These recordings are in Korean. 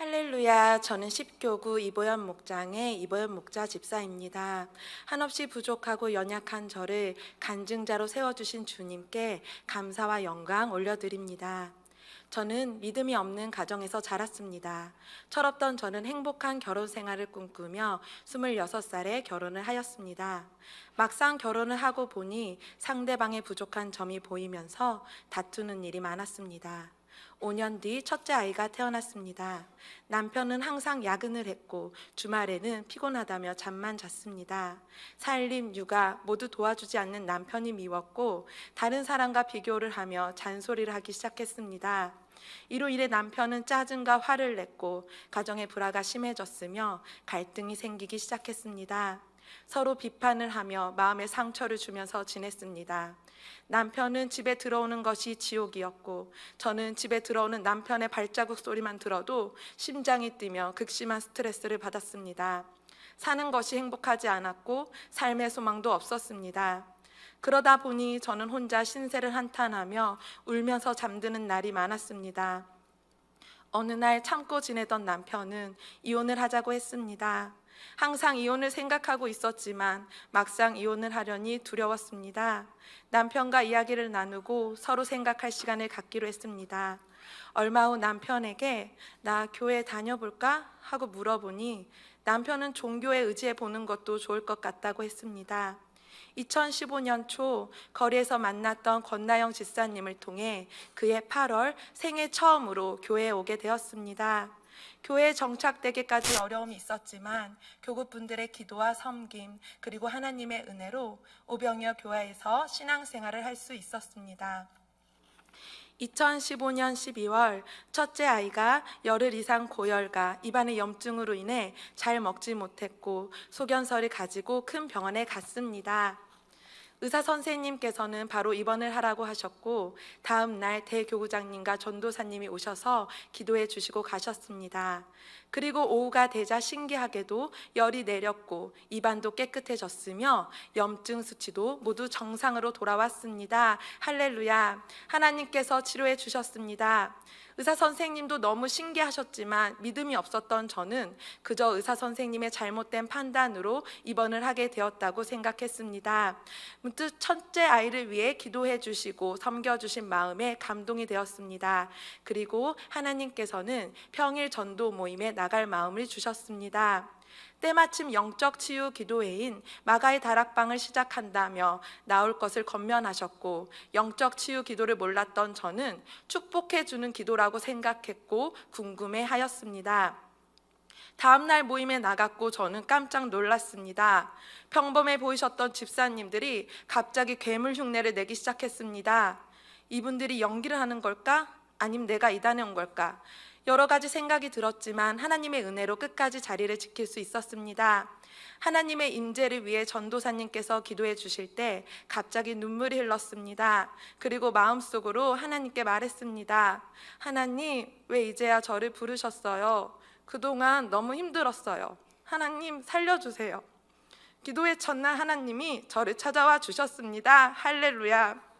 할렐루야, 저는 십교구 이보연 목장의 이보연 목자 집사입니다. 한없이 부족하고 연약한 저를 간증자로 세워주신 주님께 감사와 영광 올려드립니다. 저는 믿음이 없는 가정에서 자랐습니다. 철없던 저는 행복한 결혼 생활을 꿈꾸며 26살에 결혼을 하였습니다. 막상 결혼을 하고 보니 상대방의 부족한 점이 보이면서 다투는 일이 많았습니다. 5년 뒤 첫째 아이가 태어났습니다. 남편은 항상 야근을 했고 주말에는 피곤하다며 잠만 잤습니다. 살림, 육아 모두 도와주지 않는 남편이 미웠고 다른 사람과 비교를 하며 잔소리를 하기 시작했습니다. 이로 인해 남편은 짜증과 화를 냈고 가정의 불화가 심해졌으며 갈등이 생기기 시작했습니다. 서로 비판을 하며 마음에 상처를 주면서 지냈습니다. 남편은 집에 들어오는 것이 지옥이었고 저는 집에 들어오는 남편의 발자국 소리만 들어도 심장이 뛰며 극심한 스트레스를 받았습니다. 사는 것이 행복하지 않았고 삶의 소망도 없었습니다. 그러다 보니 저는 혼자 신세를 한탄하며 울면서 잠드는 날이 많았습니다. 어느 날 참고 지내던 남편은 이혼을 하자고 했습니다. 항상 이혼을 생각하고 있었지만 막상 이혼을 하려니 두려웠습니다. 남편과 이야기를 나누고 서로 생각할 시간을 갖기로 했습니다. 얼마 후 남편에게 나 교회 다녀볼까? 하고 물어보니 남편은 종교에 의지해 보는 것도 좋을 것 같다고 했습니다. 2015년 초 거리에서 만났던 권나영 집사님을 통해 그해 8월 생애 처음으로 교회에 오게 되었습니다. 교회에 정착되기까지 어려움이 있었지만 교구분들의 기도와 섬김 그리고 하나님의 은혜로 오병이어 교회에서 신앙생활을 할 수 있었습니다. 2015년 12월 첫째 아이가 열흘 이상 고열과 입안의 염증으로 인해 잘 먹지 못했고 소견서를 가지고 큰 병원에 갔습니다. 의사 선생님께서는 바로 입원을 하라고 하셨고 다음 날 대교구장님과 전도사님이 오셔서 기도해 주시고 가셨습니다. 그리고 오후가 되자 신기하게도 열이 내렸고 입안도 깨끗해졌으며 염증 수치도 모두 정상으로 돌아왔습니다. 할렐루야. 하나님께서 치료해 주셨습니다. 의사 선생님도 너무 신기하셨지만 믿음이 없었던 저는 그저 의사 선생님의 잘못된 판단으로 입원을 하게 되었다고 생각했습니다. 문득 첫째 아이를 위해 기도해 주시고 섬겨주신 마음에 감동이 되었습니다. 그리고 하나님께서는 평일 전도 모임에 나갈 마음을 주셨습니다. 때마침 영적 치유 기도회인 마가의 다락방을 시작한다며 나올 것을 권면하셨고 영적 치유 기도를 몰랐던 저는 축복해 주는 기도라고 생각했고 궁금해하였습니다. 다음 날 모임에 나갔고 저는 깜짝 놀랐습니다. 평범해 보이셨던 집사님들이 갑자기 괴물 흉내를 내기 시작했습니다. 이분들이 연기를 하는 걸까? 아니면 내가 이단에 온 걸까? 여러 가지 생각이 들었지만 하나님의 은혜로 끝까지 자리를 지킬 수 있었습니다. 하나님의 임재를 위해 전도사님께서 기도해 주실 때 갑자기 눈물이 흘렀습니다. 그리고 마음속으로 하나님께 말했습니다. 하나님, 왜 이제야 저를 부르셨어요? 그동안 너무 힘들었어요. 하나님 살려주세요. 기도의 첫날 하나님이 저를 찾아와 주셨습니다. 할렐루야.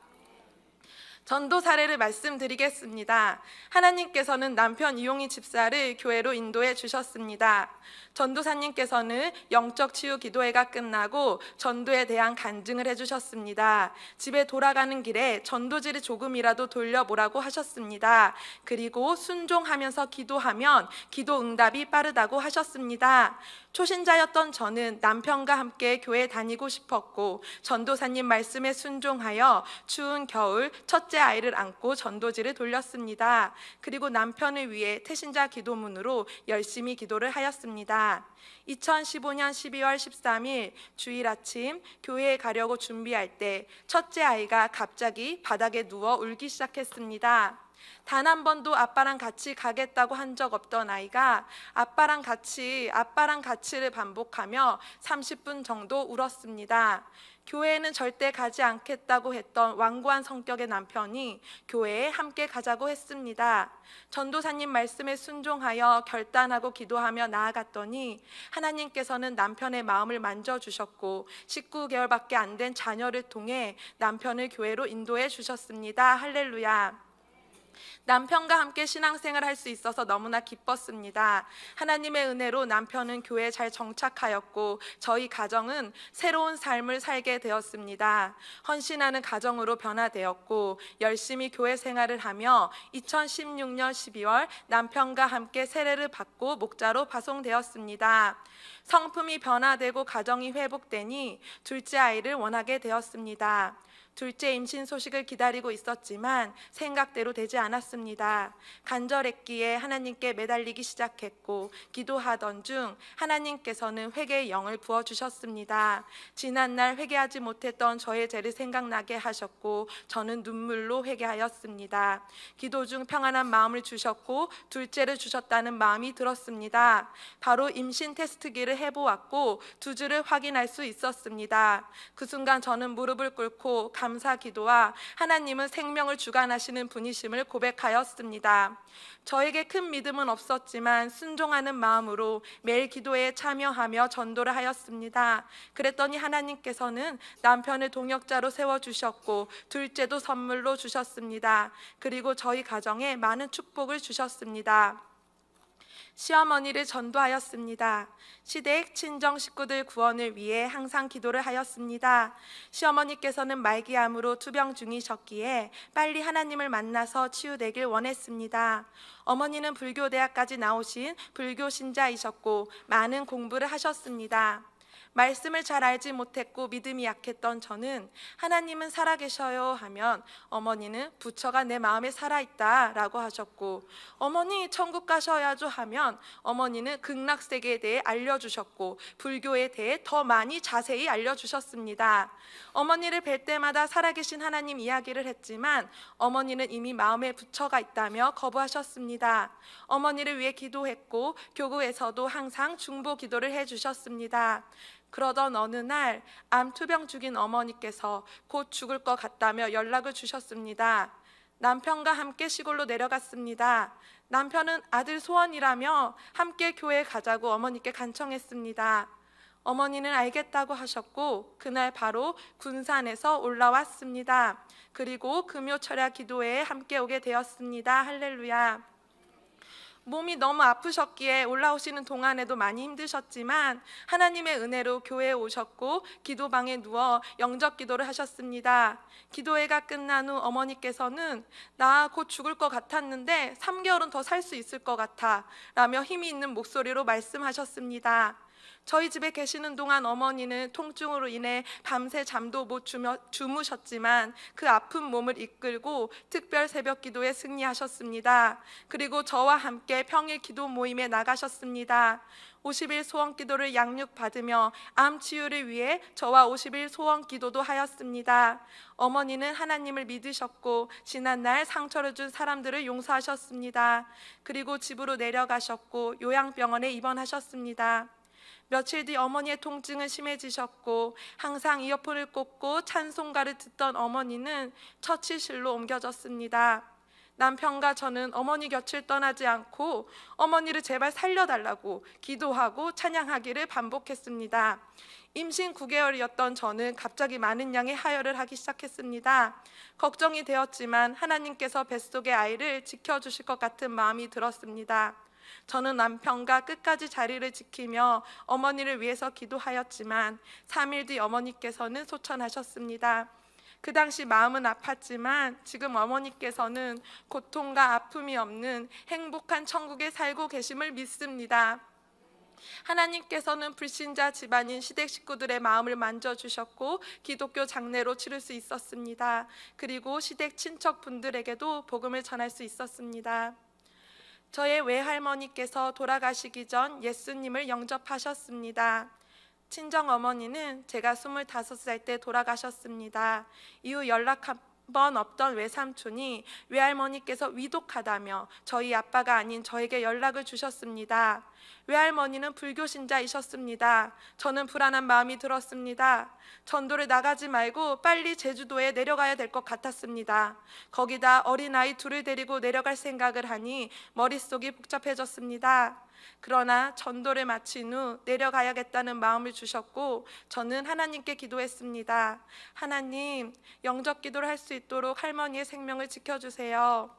전도 사례를 말씀드리겠습니다. 하나님께서는 남편 이용희 집사를 교회로 인도해 주셨습니다. 전도사님께서는 영적 치유 기도회가 끝나고 전도에 대한 간증을 해주셨습니다. 집에 돌아가는 길에 전도지를 조금이라도 돌려보라고 하셨습니다. 그리고 순종하면서 기도하면 기도 응답이 빠르다고 하셨습니다. 초신자였던 저는 남편과 함께 교회 다니고 싶었고 전도사님 말씀에 순종하여 추운 겨울 첫째 아이를 안고 전도지를 돌렸습니다. 그리고 남편을 위해 태신자 기도문으로 열심히 기도를 하였습니다. 2015년 12월 13일 주일 아침 교회에 가려고 준비할 때 첫째 아이가 갑자기 바닥에 누워 울기 시작했습니다. 단 한 번도 아빠랑 같이 가겠다고 한 적 없던 아이가 아빠랑 같이를 반복하며 30분 정도 울었습니다. 교회에는 절대 가지 않겠다고 했던 완고한 성격의 남편이 교회에 함께 가자고 했습니다. 전도사님 말씀에 순종하여 결단하고 기도하며 나아갔더니 하나님께서는 남편의 마음을 만져주셨고 19개월밖에 안 된 자녀를 통해 남편을 교회로 인도해 주셨습니다. 할렐루야. 남편과 함께 신앙생활을 할 수 있어서 너무나 기뻤습니다. 하나님의 은혜로 남편은 교회에 잘 정착하였고 저희 가정은 새로운 삶을 살게 되었습니다. 헌신하는 가정으로 변화되었고 열심히 교회 생활을 하며 2016년 12월 남편과 함께 세례를 받고 목자로 파송되었습니다. 성품이 변화되고 가정이 회복되니 둘째 아이를 원하게 되었습니다. 둘째 임신 소식을 기다리고 있었지만 생각대로 되지 않았습니다. 간절했기에 하나님께 매달리기 시작했고 기도하던 중 하나님께서는 회개의 영을 부어주셨습니다. 지난날 회개하지 못했던 저의 죄를 생각나게 하셨고 저는 눈물로 회개하였습니다. 기도 중 평안한 마음을 주셨고 둘째를 주셨다는 마음이 들었습니다. 바로 임신 테스트기를 해보았고 두 주를 확인할 수 있었습니다. 그 순간 저는 무릎을 꿇고 감사 기도와 하나님은 생명을 주관하시는 분이심을 고백하였습니다. 저에게 큰 믿음은 없었지만 순종하는 마음으로 매일 기도에 참여하며 전도를 하였습니다. 그랬더니 하나님께서는 남편을 동역자로 세워주셨고 둘째도 선물로 주셨습니다. 그리고 저희 가정에 많은 축복을 주셨습니다. 시어머니를 전도하였습니다. 시댁 친정 식구들 구원을 위해 항상 기도를 하였습니다. 시어머니께서는 말기암으로 투병 중이셨기에 빨리 하나님을 만나서 치유되길 원했습니다. 어머니는 불교대학까지 나오신 불교 신자이셨고 많은 공부를 하셨습니다. 말씀을 잘 알지 못했고 믿음이 약했던 저는 하나님은 살아계셔요 하면 어머니는 부처가 내 마음에 살아있다 라고 하셨고, 어머니 천국 가셔야죠 하면 어머니는 극락세계에 대해 알려주셨고 불교에 대해 더 많이 자세히 알려주셨습니다. 어머니를 뵐 때마다 살아계신 하나님 이야기를 했지만 어머니는 이미 마음에 부처가 있다며 거부하셨습니다. 어머니를 위해 기도했고 교구에서도 항상 중보 기도를 해주셨습니다. 그러던 어느 날 암투병 중인 어머니께서 곧 죽을 것 같다며 연락을 주셨습니다. 남편과 함께 시골로 내려갔습니다. 남편은 아들 소원이라며 함께 교회에 가자고 어머니께 간청했습니다. 어머니는 알겠다고 하셨고 그날 바로 군산에서 올라왔습니다. 그리고 금요철야 기도회에 함께 오게 되었습니다. 할렐루야. 몸이 너무 아프셨기에 올라오시는 동안에도 많이 힘드셨지만 하나님의 은혜로 교회에 오셨고 기도방에 누워 영접 기도를 하셨습니다. 기도회가 끝난 후 어머니께서는 나 곧 죽을 것 같았는데 3개월은 더 살 수 있을 것 같아 라며 힘이 있는 목소리로 말씀하셨습니다. 저희 집에 계시는 동안 어머니는 통증으로 인해 밤새 잠도 못 주무셨지만 그 아픈 몸을 이끌고 특별 새벽 기도에 승리하셨습니다. 그리고 저와 함께 평일 기도 모임에 나가셨습니다. 50일 소원 기도를 양육받으며 암 치유를 위해 저와 50일 소원 기도도 하였습니다. 어머니는 하나님을 믿으셨고 지난날 상처를 준 사람들을 용서하셨습니다. 그리고 집으로 내려가셨고 요양병원에 입원하셨습니다. 며칠 뒤 어머니의 통증은 심해지셨고 항상 이어폰을 꽂고 찬송가를 듣던 어머니는 처치실로 옮겨졌습니다. 남편과 저는 어머니 곁을 떠나지 않고 어머니를 제발 살려달라고 기도하고 찬양하기를 반복했습니다. 임신 9개월이었던 저는 갑자기 많은 양의 하혈을 하기 시작했습니다. 걱정이 되었지만 하나님께서 뱃속의 아이를 지켜주실 것 같은 마음이 들었습니다. 저는 남편과 끝까지 자리를 지키며 어머니를 위해서 기도하였지만 3일 뒤 어머니께서는 소천하셨습니다. 그 당시 마음은 아팠지만 지금 어머니께서는 고통과 아픔이 없는 행복한 천국에 살고 계심을 믿습니다. 하나님께서는 불신자 집안인 시댁 식구들의 마음을 만져주셨고 기독교 장례로 치를 수 있었습니다. 그리고 시댁 친척분들에게도 복음을 전할 수 있었습니다. 저의 외할머니께서 돌아가시기 전 예수님을 영접하셨습니다. 친정어머니는 제가 25살 때 돌아가셨습니다. 이후 연락 한 번 없던 외삼촌이 외할머니께서 위독하다며 저희 아빠가 아닌 저에게 연락을 주셨습니다. 외할머니는 불교 신자이셨습니다. 저는 불안한 마음이 들었습니다. 전도를 나가지 말고 빨리 제주도에 내려가야 될 것 같았습니다. 거기다 어린아이 둘을 데리고 내려갈 생각을 하니 머릿속이 복잡해졌습니다. 그러나 전도를 마친 후 내려가야겠다는 마음을 주셨고 저는 하나님께 기도했습니다. 하나님, 영접 기도를 할 수 있도록 할머니의 생명을 지켜주세요.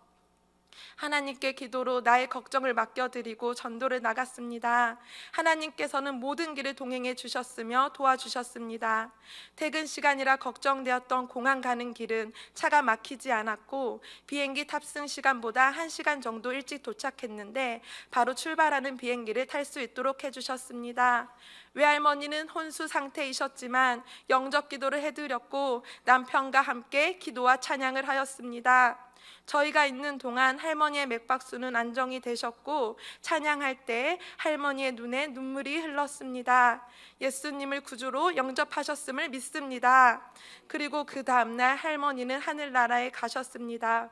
하나님께 기도로 나의 걱정을 맡겨드리고 전도를 나갔습니다. 하나님께서는 모든 길을 동행해 주셨으며 도와주셨습니다. 퇴근 시간이라 걱정되었던 공항 가는 길은 차가 막히지 않았고 비행기 탑승 시간보다 1시간 정도 일찍 도착했는데 바로 출발하는 비행기를 탈 수 있도록 해주셨습니다. 외할머니는 혼수 상태이셨지만 영접 기도를 해드렸고 남편과 함께 기도와 찬양을 하였습니다. 저희가 있는 동안 할머니의 맥박수는 안정이 되셨고 찬양할 때 할머니의 눈에 눈물이 흘렀습니다. 예수님을 구주로 영접하셨음을 믿습니다. 그리고 그 다음날 할머니는 하늘나라에 가셨습니다.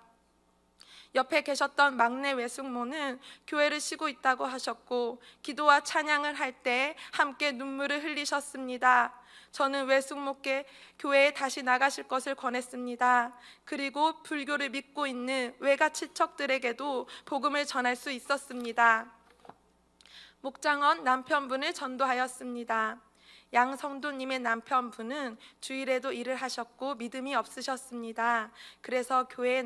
옆에 계셨던 막내 외숙모는 교회를 쉬고 있다고 하셨고 기도와 찬양을 할 때 함께 눈물을 흘리셨습니다. 저는 외숙모께 교회에 다시 나가실 것을 권했습니다. 그리고 불교를 믿고 있는 외가 친척들에게도 복음을 전할 수 있었습니다. 목장원 남편분을 전도하였습니다. 양 성도님의 남편분은 주일에도 일을 하셨고 믿음이 없으셨습니다. 그래서 교회에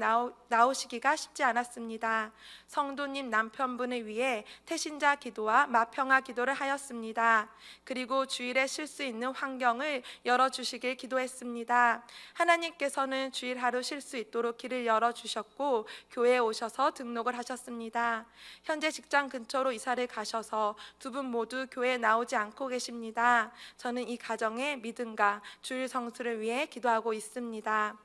나오시기가 쉽지 않았습니다. 성도님 남편분을 위해 태신자 기도와 마평화 기도를 하였습니다. 그리고 주일에 쉴 수 있는 환경을 열어주시길 기도했습니다. 하나님께서는 주일 하루 쉴 수 있도록 길을 열어주셨고 교회에 오셔서 등록을 하셨습니다. 현재 직장 근처로 이사를 가셔서 두 분 모두 교회에 나오지 않고 계십니다. 저는 이 가정의 믿음과 주일 성수를 위해 기도하고 있습니다.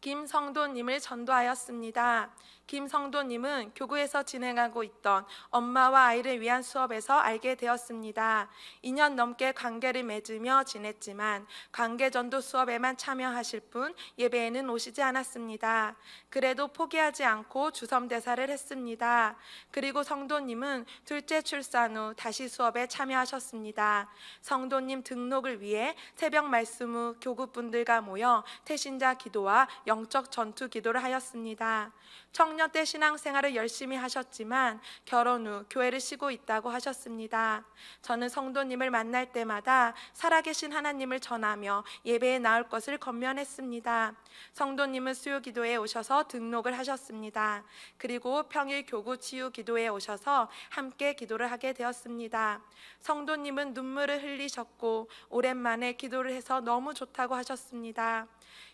김 성도님을 전도하였습니다. 김 성도님은 교구에서 진행하고 있던 엄마와 아이를 위한 수업에서 알게 되었습니다. 2년 넘게 관계를 맺으며 지냈지만 관계전도 수업에만 참여하실 뿐 예배에는 오시지 않았습니다. 그래도 포기하지 않고 주섬대사를 했습니다. 그리고 성도님은 둘째 출산 후 다시 수업에 참여하셨습니다. 성도님 등록을 위해 새벽 말씀 후 교구분들과 모여 태신자 기도와 영적 전투 기도를 하였습니다. 청년 때 신앙생활을 열심히 하셨지만 결혼 후 교회를 쉬고 있다고 하셨습니다. 저는 성도님을 만날 때마다 살아계신 하나님을 전하며 예배에 나올 것을 권면했습니다. 성도님은 수요기도에 오셔서 등록을 하셨습니다. 그리고 평일 교구 치유 기도에 오셔서 함께 기도를 하게 되었습니다. 성도님은 눈물을 흘리셨고 오랜만에 기도를 해서 너무 좋다고 하셨습니다.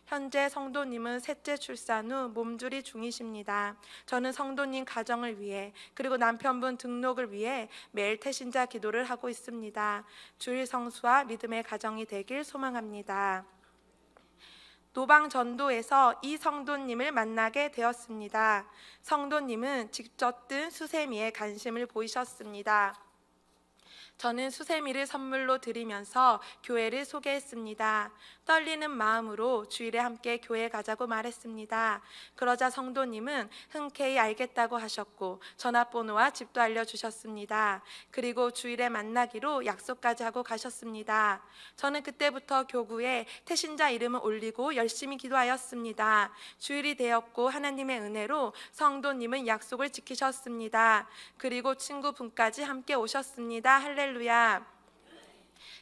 현재 성도님은 셋째 출산 후 몸조리 중이십니다. 저는 성도님 가정을 위해 그리고 남편분 등록을 위해 매일 태신자 기도를 하고 있습니다. 주일 성수와 믿음의 가정이 되길 소망합니다. 노방 전도에서 이 성도님을 만나게 되었습니다. 성도님은 직접 뜬 수세미에 관심을 보이셨습니다. 저는 수세미를 선물로 드리면서 교회를 소개했습니다. 떨리는 마음으로 주일에 함께 교회 가자고 말했습니다. 그러자 성도님은 흔쾌히 알겠다고 하셨고 전화번호와 집도 알려주셨습니다. 그리고 주일에 만나기로 약속까지 하고 가셨습니다. 저는 그때부터 교구에 태신자 이름을 올리고 열심히 기도하였습니다. 주일이 되었고 하나님의 은혜로 성도님은 약속을 지키셨습니다. 그리고 친구분까지 함께 오셨습니다. 할렐루야.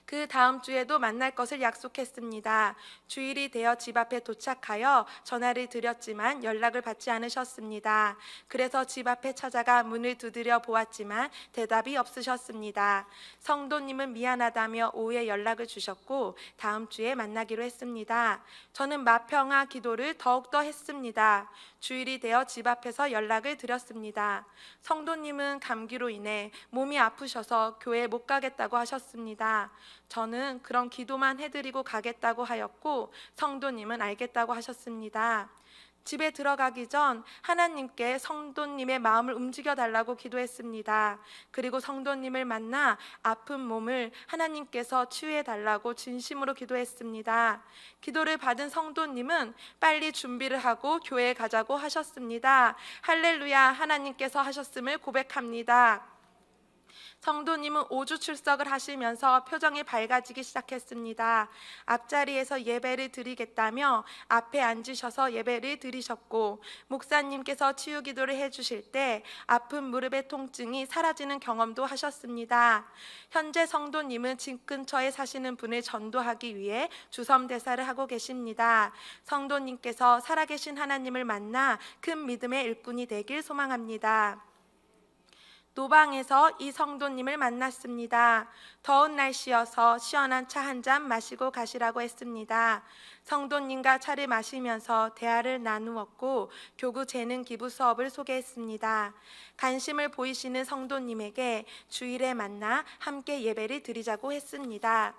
그 다음 주에도 만날 것을 약속했습니다. 주일이 되어 집 앞에 도착하여 전화를 드렸지만 연락을 받지 않으셨습니다. 그래서 집 앞에 찾아가 문을 두드려 보았지만 대답이 없으셨습니다. 성도님은 미안하다며 오후에 연락을 주셨고 다음 주에 만나기로 했습니다. 저는 마평화 기도를 더욱더 했습니다. 주일이 되어 집 앞에서 연락을 드렸습니다. 성도님은 감기로 인해 몸이 아프셔서 교회에 못 가겠다고 하셨습니다. 저는 그런 기도만 해드리고 가겠다고 하였고 성도님은 알겠다고 하셨습니다. 집에 들어가기 전 하나님께 성도님의 마음을 움직여 달라고 기도했습니다. 그리고 성도님을 만나 아픈 몸을 하나님께서 치유해 달라고 진심으로 기도했습니다. 기도를 받은 성도님은 빨리 준비를 하고 교회에 가자고 하셨습니다. 할렐루야. 하나님께서 하셨음을 고백합니다. 성도님은 5주 출석을 하시면서 표정이 밝아지기 시작했습니다. 앞자리에서 예배를 드리겠다며 앞에 앉으셔서 예배를 드리셨고, 목사님께서 치유 기도를 해주실 때 아픈 무릎의 통증이 사라지는 경험도 하셨습니다. 현재 성도님은 집 근처에 사시는 분을 전도하기 위해 주섬대사를 하고 계십니다. 성도님께서 살아계신 하나님을 만나 큰 믿음의 일꾼이 되길 소망합니다. 노방에서 이 성도님을 만났습니다. 더운 날씨여서 시원한 차 한 잔 마시고 가시라고 했습니다. 성도님과 차를 마시면서 대화를 나누었고 교구 재능 기부 수업을 소개했습니다. 관심을 보이시는 성도님에게 주일에 만나 함께 예배를 드리자고 했습니다.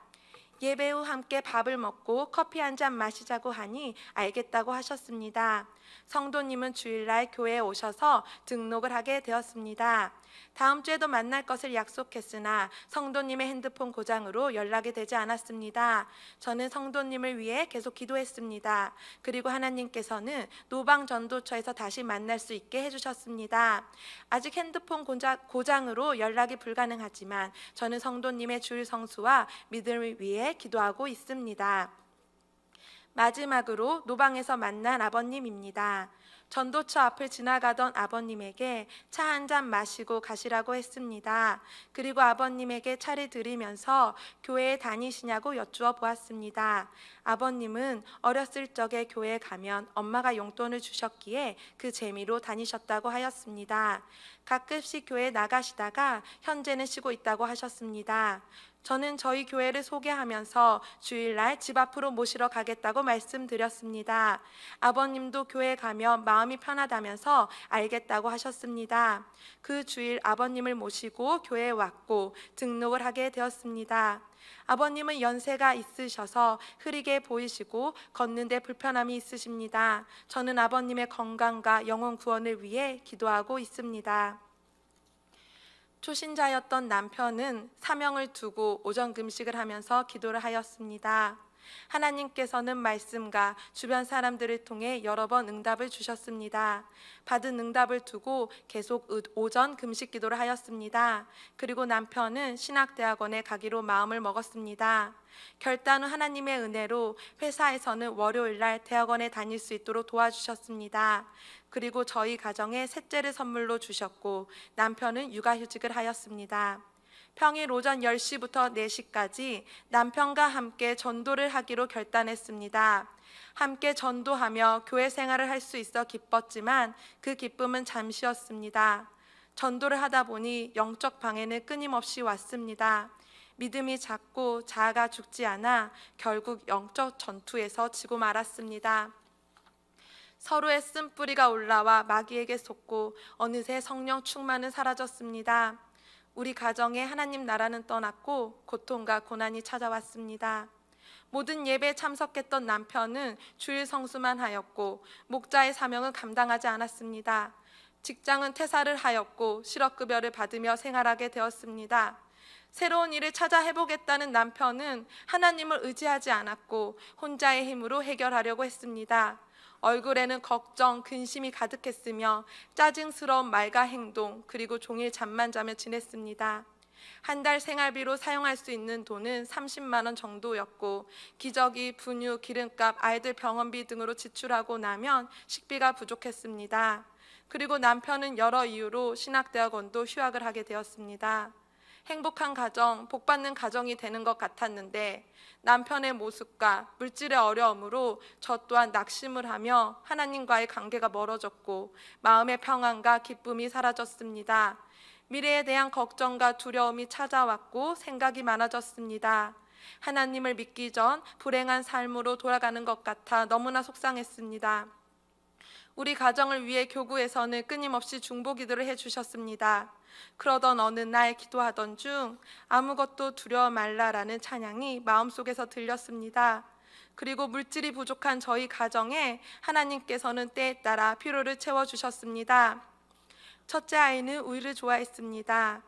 예배 후 함께 밥을 먹고 커피 한 잔 마시자고 하니 알겠다고 하셨습니다. 성도님은 주일날 교회에 오셔서 등록을 하게 되었습니다. 다음 주에도 만날 것을 약속했으나 성도님의 핸드폰 고장으로 연락이 되지 않았습니다. 저는 성도님을 위해 계속 기도했습니다. 그리고 하나님께서는 노방전도처에서 다시 만날 수 있게 해주셨습니다. 아직 핸드폰 고장으로 연락이 불가능하지만 저는 성도님의 주일 성수와 믿음을 위해 기도하고 있습니다. 마지막으로 노방에서 만난 아버님입니다. 전도처 앞을 지나가던 아버님에게 차 한 잔 마시고 가시라고 했습니다. 그리고 아버님에게 차를 드리면서 교회에 다니시냐고 여쭈어 보았습니다. 아버님은 어렸을 적에 교회에 가면 엄마가 용돈을 주셨기에 그 재미로 다니셨다고 하였습니다. 가끔씩 교회에 나가시다가 현재는 쉬고 있다고 하셨습니다. 저는 저희 교회를 소개하면서 주일날 집 앞으로 모시러 가겠다고 말씀드렸습니다. 아버님도 교회 가면 마음이 편하다면서 알겠다고 하셨습니다. 그 주일 아버님을 모시고 교회에 왔고 등록을 하게 되었습니다. 아버님은 연세가 있으셔서 흐리게 보이시고 걷는데 불편함이 있으십니다. 저는 아버님의 건강과 영혼 구원을 위해 기도하고 있습니다. 초신자였던 남편은 사명을 두고 오전 금식을 하면서 기도를 하였습니다. 하나님께서는 말씀과 주변 사람들을 통해 여러 번 응답을 주셨습니다. 받은 응답을 두고 계속 오전 금식 기도를 하였습니다. 그리고 남편은 신학대학원에 가기로 마음을 먹었습니다. 결단 후 하나님의 은혜로 회사에서는 월요일날 대학원에 다닐 수 있도록 도와주셨습니다. 그리고 저희 가정에 셋째를 선물로 주셨고 남편은 육아휴직을 하였습니다. 평일 오전 10시부터 4시까지 남편과 함께 전도를 하기로 결단했습니다. 함께 전도하며 교회 생활을 할 수 있어 기뻤지만 그 기쁨은 잠시였습니다. 전도를 하다 보니 영적 방해는 끊임없이 왔습니다. 믿음이 작고 자아가 죽지 않아 결국 영적 전투에서 지고 말았습니다. 서로의 쓴뿌리가 올라와 마귀에게 속고 어느새 성령 충만은 사라졌습니다. 우리 가정에 하나님 나라는 떠났고 고통과 고난이 찾아왔습니다. 모든 예배에 참석했던 남편은 주일 성수만 하였고 목자의 사명은 감당하지 않았습니다. 직장은 퇴사를 하였고 실업급여를 받으며 생활하게 되었습니다. 새로운 일을 찾아 해보겠다는 남편은 하나님을 의지하지 않았고 혼자의 힘으로 해결하려고 했습니다. 얼굴에는 걱정, 근심이 가득했으며 짜증스러운 말과 행동, 그리고 종일 잠만 자며 지냈습니다. 한 달 생활비로 사용할 수 있는 돈은 30만 원 정도였고 기저귀, 분유, 기름값, 아이들 병원비 등으로 지출하고 나면 식비가 부족했습니다. 그리고 남편은 여러 이유로 신학대학원도 휴학을 하게 되었습니다. 행복한 가정, 복받는 가정이 되는 것 같았는데 남편의 모습과 물질의 어려움으로 저 또한 낙심을 하며 하나님과의 관계가 멀어졌고 마음의 평안과 기쁨이 사라졌습니다. 미래에 대한 걱정과 두려움이 찾아왔고 생각이 많아졌습니다. 하나님을 믿기 전 불행한 삶으로 돌아가는 것 같아 너무나 속상했습니다. 우리 가정을 위해 교구에서는 끊임없이 중보기도를 해주셨습니다. 그러던 어느 날 기도하던 중 아무것도 두려워 말라라는 찬양이 마음속에서 들렸습니다. 그리고 물질이 부족한 저희 가정에 하나님께서는 때에 따라 필요를 채워주셨습니다. 첫째 아이는 우유를 좋아했습니다.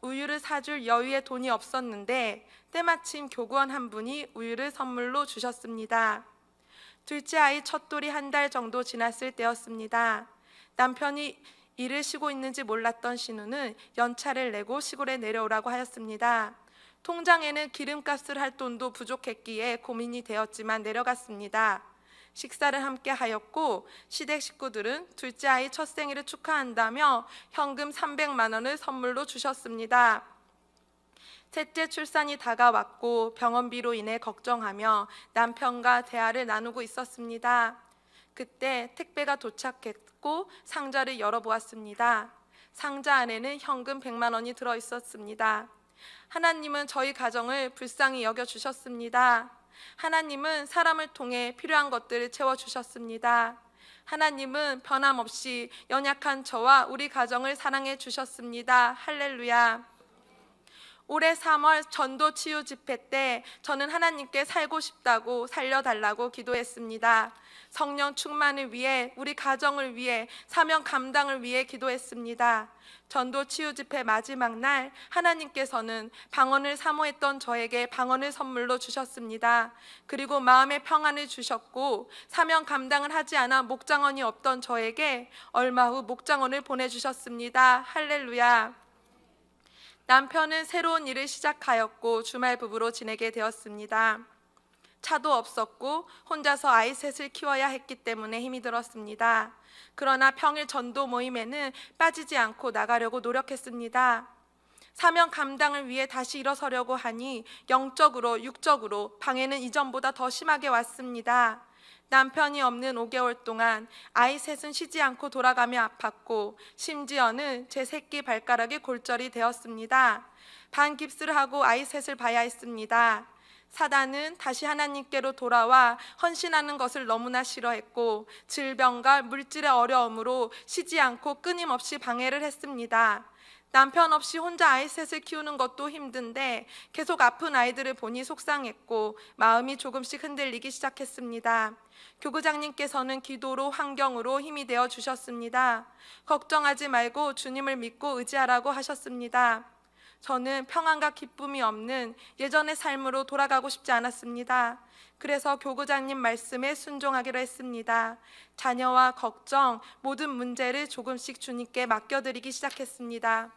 우유를 사줄 여유의 돈이 없었는데 때마침 교구원 한 분이 우유를 선물로 주셨습니다. 둘째 아이 첫돌이 한 달 정도 지났을 때였습니다. 남편이 일을 쉬고 있는지 몰랐던 신우는 연차를 내고 시골에 내려오라고 하였습니다. 통장에는 기름값을 할 돈도 부족했기에 고민이 되었지만 내려갔습니다. 식사를 함께 하였고 시댁 식구들은 둘째 아이 첫 생일을 축하한다며 현금 300만 원을 선물로 주셨습니다. 셋째 출산이 다가왔고 병원비로 인해 걱정하며 남편과 대화를 나누고 있었습니다. 그때 택배가 도착했고 상자를 열어보았습니다. 상자 안에는 현금 100만 원이 들어있었습니다. 하나님은 저희 가정을 불쌍히 여겨주셨습니다. 하나님은 사람을 통해 필요한 것들을 채워주셨습니다. 하나님은 변함없이 연약한 저와 우리 가정을 사랑해 주셨습니다. 할렐루야. 올해 3월 전도 치유 집회 때 저는 하나님께 살고 싶다고 살려달라고 기도했습니다. 성령 충만을 위해, 우리 가정을 위해, 사명 감당을 위해 기도했습니다. 전도 치유 집회 마지막 날 하나님께서는 방언을 사모했던 저에게 방언을 선물로 주셨습니다. 그리고 마음의 평안을 주셨고 사명 감당을 하지 않아 목장원이 없던 저에게 얼마 후 목장원을 보내주셨습니다. 할렐루야. 남편은 새로운 일을 시작하였고 주말 부부로 지내게 되었습니다. 차도 없었고 혼자서 아이 셋을 키워야 했기 때문에 힘이 들었습니다. 그러나 평일 전도 모임에는 빠지지 않고 나가려고 노력했습니다. 사명 감당을 위해 다시 일어서려고 하니 영적으로 육적으로 방해는 이전보다 더 심하게 왔습니다. 남편이 없는 5개월 동안 아이 셋은 쉬지 않고 돌아가며 아팠고 심지어는 제 새끼 발가락이 골절이 되었습니다. 반깁스를 하고 아이 셋을 봐야 했습니다. 사단은 다시 하나님께로 돌아와 헌신하는 것을 너무나 싫어했고 질병과 물질의 어려움으로 쉬지 않고 끊임없이 방해를 했습니다. 남편 없이 혼자 아이 셋을 키우는 것도 힘든데 계속 아픈 아이들을 보니 속상했고 마음이 조금씩 흔들리기 시작했습니다. 교구장님께서는 기도로 환경으로 힘이 되어 주셨습니다. 걱정하지 말고 주님을 믿고 의지하라고 하셨습니다. 저는 평안과 기쁨이 없는 예전의 삶으로 돌아가고 싶지 않았습니다. 그래서 교구장님 말씀에 순종하기로 했습니다. 자녀와 걱정, 모든 문제를 조금씩 주님께 맡겨드리기 시작했습니다.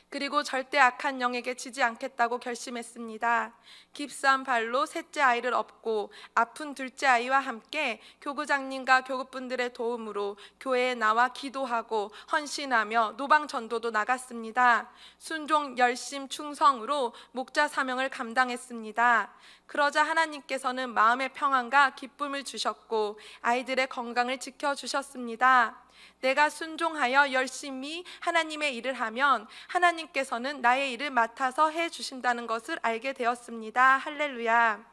그리고 절대 악한 영에게 지지 않겠다고 결심했습니다. 깁스한 발로 셋째 아이를 업고 아픈 둘째 아이와 함께 교구장님과 교구분들의 도움으로 교회에 나와 기도하고 헌신하며 노방 전도도 나갔습니다. 순종, 열심, 충성으로 목자 사명을 감당했습니다. 그러자 하나님께서는 마음의 평안과 기쁨을 주셨고 아이들의 건강을 지켜주셨습니다. 내가 순종하여 열심히 하나님의 일을 하면 하나님께서는 나의 일을 맡아서 해주신다는 것을 알게 되었습니다. 할렐루야.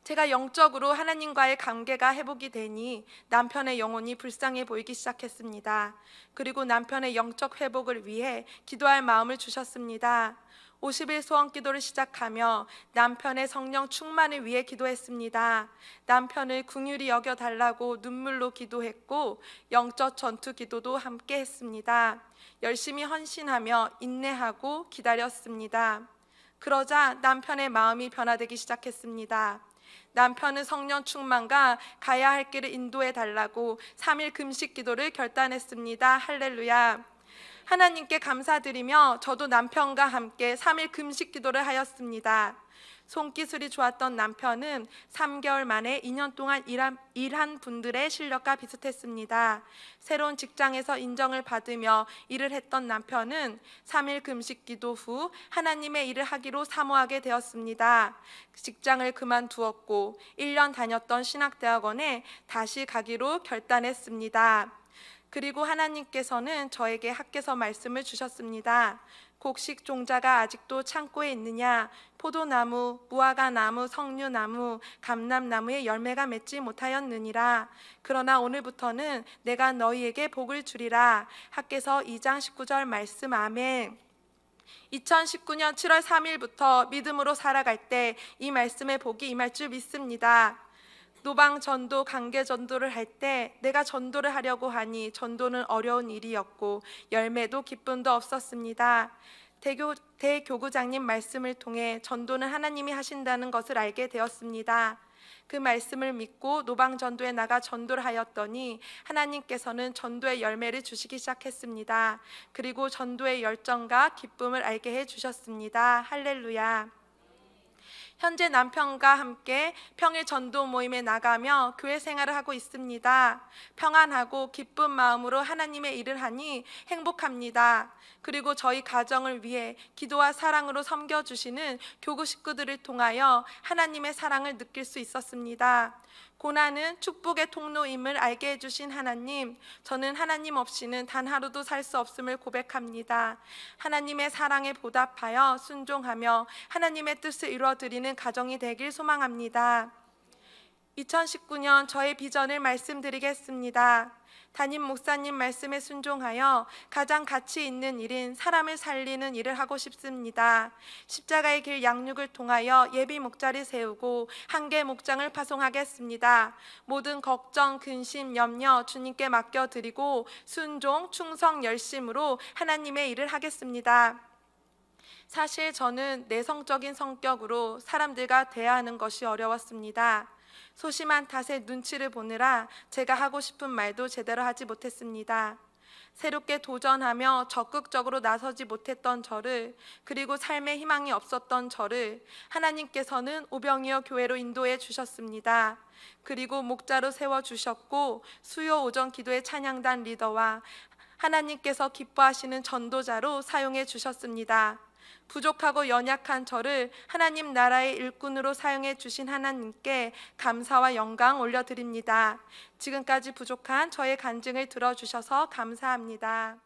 제가 영적으로 하나님과의 관계가 회복이 되니 남편의 영혼이 불쌍해 보이기 시작했습니다. 그리고 남편의 영적 회복을 위해 기도할 마음을 주셨습니다. 50일 소원 기도를 시작하며 남편의 성령 충만을 위해 기도했습니다. 남편을 긍휼히 여겨달라고 눈물로 기도했고 영적 전투 기도도 함께 했습니다. 열심히 헌신하며 인내하고 기다렸습니다. 그러자 남편의 마음이 변화되기 시작했습니다. 남편은 성령 충만과 가야 할 길을 인도해 달라고 3일 금식 기도를 결단했습니다. 할렐루야. 하나님께 감사드리며 저도 남편과 함께 3일 금식 기도를 하였습니다. 손기술이 좋았던 남편은 3개월 만에 2년 동안 일한 분들의 실력과 비슷했습니다. 새로운 직장에서 인정을 받으며 일을 했던 남편은 3일 금식 기도 후 하나님의 일을 하기로 사모하게 되었습니다. 직장을 그만두었고 1년 다녔던 신학대학원에 다시 가기로 결단했습니다. 그리고 하나님께서는 저에게 학개서 말씀을 주셨습니다. 곡식 종자가 아직도 창고에 있느냐? 포도나무, 무화과나무, 석류나무, 감람나무에 열매가 맺지 못하였느니라. 그러나 오늘부터는 내가 너희에게 복을 주리라. 학개서 2장 19절 말씀. 아멘. 2019년 7월 3일부터 믿음으로 살아갈 때 이 말씀의 복이 임할 줄 믿습니다. 노방 전도, 관계 전도를 할 때 내가 전도를 하려고 하니 전도는 어려운 일이었고 열매도 기쁨도 없었습니다. 대교구장님 말씀을 통해 전도는 하나님이 하신다는 것을 알게 되었습니다. 그 말씀을 믿고 노방 전도에 나가 전도를 하였더니 하나님께서는 전도의 열매를 주시기 시작했습니다. 그리고 전도의 열정과 기쁨을 알게 해 주셨습니다. 할렐루야. 현재 남편과 함께 평일 전도 모임에 나가며 교회 생활을 하고 있습니다. 평안하고 기쁜 마음으로 하나님의 일을 하니 행복합니다. 그리고 저희 가정을 위해 기도와 사랑으로 섬겨주시는 교구 식구들을 통하여 하나님의 사랑을 느낄 수 있었습니다. 고난은 축복의 통로임을 알게 해주신 하나님, 저는 하나님 없이는 단 하루도 살 수 없음을 고백합니다. 하나님의 사랑에 보답하여 순종하며 하나님의 뜻을 이루어드리는 가정이 되길 소망합니다. 2019년 저의 비전을 말씀드리겠습니다. 담임 목사님 말씀에 순종하여 가장 가치 있는 일인 사람을 살리는 일을 하고 싶습니다. 십자가의 길 양육을 통하여 예비 목자를 세우고 한계 목장을 파송하겠습니다. 모든 걱정, 근심, 염려 주님께 맡겨드리고 순종, 충성, 열심으로 하나님의 일을 하겠습니다. 사실 저는 내성적인 성격으로 사람들과 대화하는 것이 어려웠습니다. 소심한 탓에 눈치를 보느라 제가 하고 싶은 말도 제대로 하지 못했습니다. 새롭게 도전하며 적극적으로 나서지 못했던 저를, 그리고 삶에 희망이 없었던 저를 하나님께서는 오병이어 교회로 인도해 주셨습니다. 그리고 목자로 세워주셨고 수요 오전 기도의 찬양단 리더와 하나님께서 기뻐하시는 전도자로 사용해 주셨습니다. 부족하고 연약한 저를 하나님 나라의 일꾼으로 사용해 주신 하나님께 감사와 영광 올려드립니다. 지금까지 부족한 저의 간증을 들어주셔서 감사합니다.